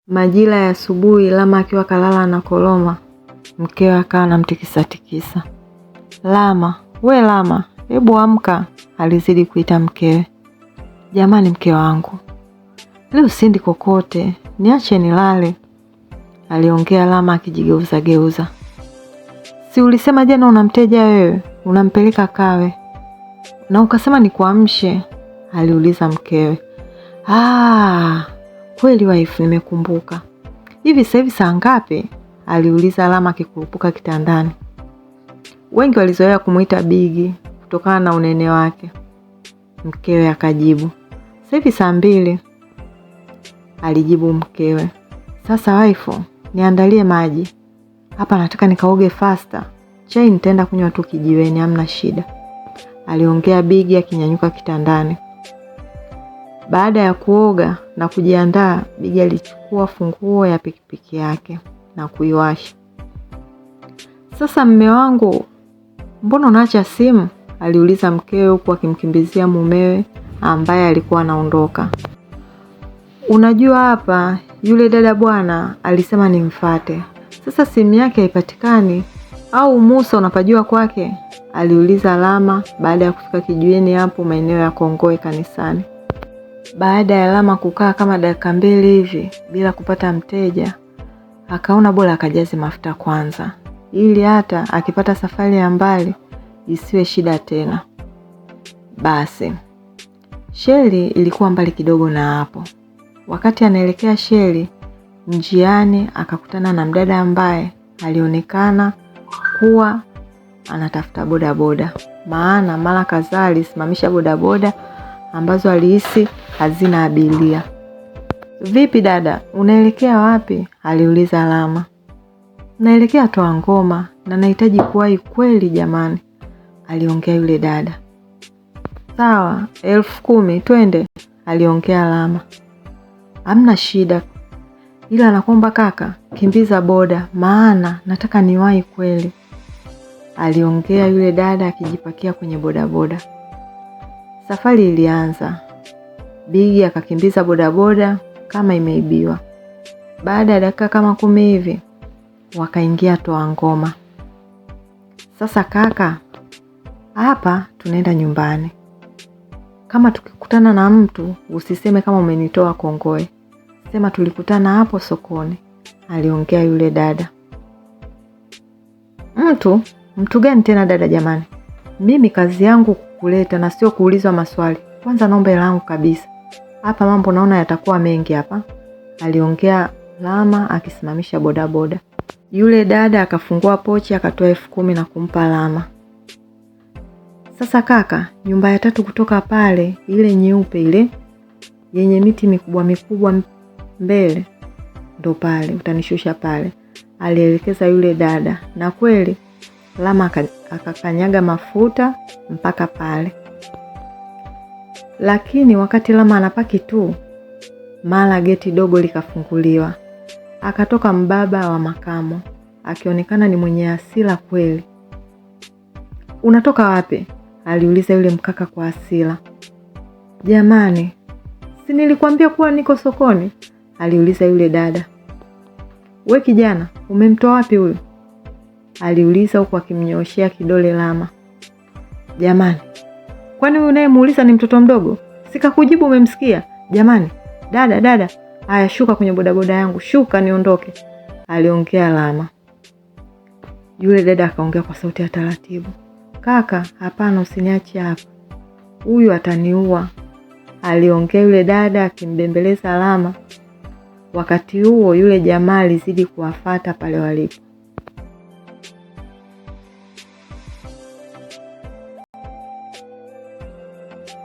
Majira ya asubuhi, Lama akiwa kalala na koloma, mkewe akawa anamtikisa. Lama, we Lama, hebu amka, alizidi kuita mkewe. Jamani mke wangu, leo siendi kokote, niache nilale, aliongea Lama akijigeuza. Si ulisema jana unamteja wewe, unampeleka Kawe, na ukasema nikuamshe, aliuliza mkewe. Kweli wife, nimekumbuka. Hivi sasa hivi saa ngapi? aliuliza Lama akikurupuka kitandani. Wengi walizoea kumuita Bigi kutokana na unene wake. Mkewe akajibu, sasa hivi saa 2, alijibu mkewe. Sasa wife, niandalie maji. Hapa nataka nikaoge faster. Chai nitaenda kunywa tu kijiweni, hamna shida, aliongea Bigi akinyanyuka kitandani. Baada ya kuoga na kujiandaa, Bigi alichukua funguo ya pikipiki yake na kuiwasha. Sasa mme wangu, mbona unaacha simu? aliuliza mkewe huku akimkimbizia mumewe ambaye alikuwa anaondoka. Unajua hapa yule dada bwana alisema nimfuate. Sasa simu yake haipatikani, au Musa unapajua kwake? aliuliza Lama baada ya kufika kijiweni hapo maeneo ya Kongoe kanisani. Baada ya Lama kukaa kama dakika 2 hivi bila kupata mteja, akaona bora akajaze mafuta kwanza, ili hata akipata safari ya mbali isiwe shida tena. Basi Sheli ilikuwa mbali kidogo na hapo. Wakati anaelekea Sheli, njiani akakutana na mdada ambaye alionekana kuwa anatafuta bodaboda, maana mara kadhaa alisimamisha bodaboda ambazo alihisi hazina abiria. Vipi dada, unaelekea wapi? aliuliza Lama. Naelekea Toa Ngoma na nahitaji kuwahi kweli jamani, aliongea yule dada. Sawa, 10,000 twende, aliongea Lama. Hamna shida, ila nakuomba kaka, kimbiza boda maana nataka niwahi kweli, aliongea yule dada akijipakia kwenye bodaboda. Safari ilianza. Bigi akakimbiza bodaboda kama imeibiwa. Baada ya dakika kama 10 hivi wakaingia Toa Ngoma. Sasa kaka, hapa tunaenda nyumbani. Kama tukikutana na mtu usiseme kama umenitoa Kongoe, sema tulikutana hapo sokoni, aliongea yule dada. Mtu gani tena dada jamani? Mimi kazi yangu kukuleta na sio kuulizwa maswali. Kwanza naomba hela yangu kabisa. Hapa mambo naona yatakuwa mengi hapa, aliongea Lama akisimamisha bodaboda. Yule dada akafungua pochi akatoa 10,000 na kumpa Lama. Sasa kaka, nyumba ya 3 kutoka pale, ile nyeupe ile yenye miti mikubwa mbele, ndo pale utanishusha pale, alielekeza yule dada. Na kweli Lama akakanyaga mafuta mpaka pale. Lakini wakati Lama anapaki tu, mara geti dogo likafunguliwa. Akatoka mbaba wa makamo, akionekana ni mwenye hasira kweli. Unatoka wapi? aliuliza yule mkaka kwa hasira. Jamani, si nilikwambia kuwa niko sokoni? aliuliza yule dada. We kijana, umemtoa wapi huyu? aliuliza huku akimnyooshea kidole Lama. Jamani, kwani huyu unayemuuliza ni mtoto mdogo? Sikakujibu, umemsikia? Jamani, dada, haya shuka kwenye bodaboda yangu, shuka niondoke, aliongea Lama. Yule dada akaongea kwa sauti ya taratibu. Kaka, hapana, usiniache hapa, huyu ataniua, aliongea yule dada akimbembeleza Lama. Wakati huo yule jamaa alizidi kuwafuata pale walipo.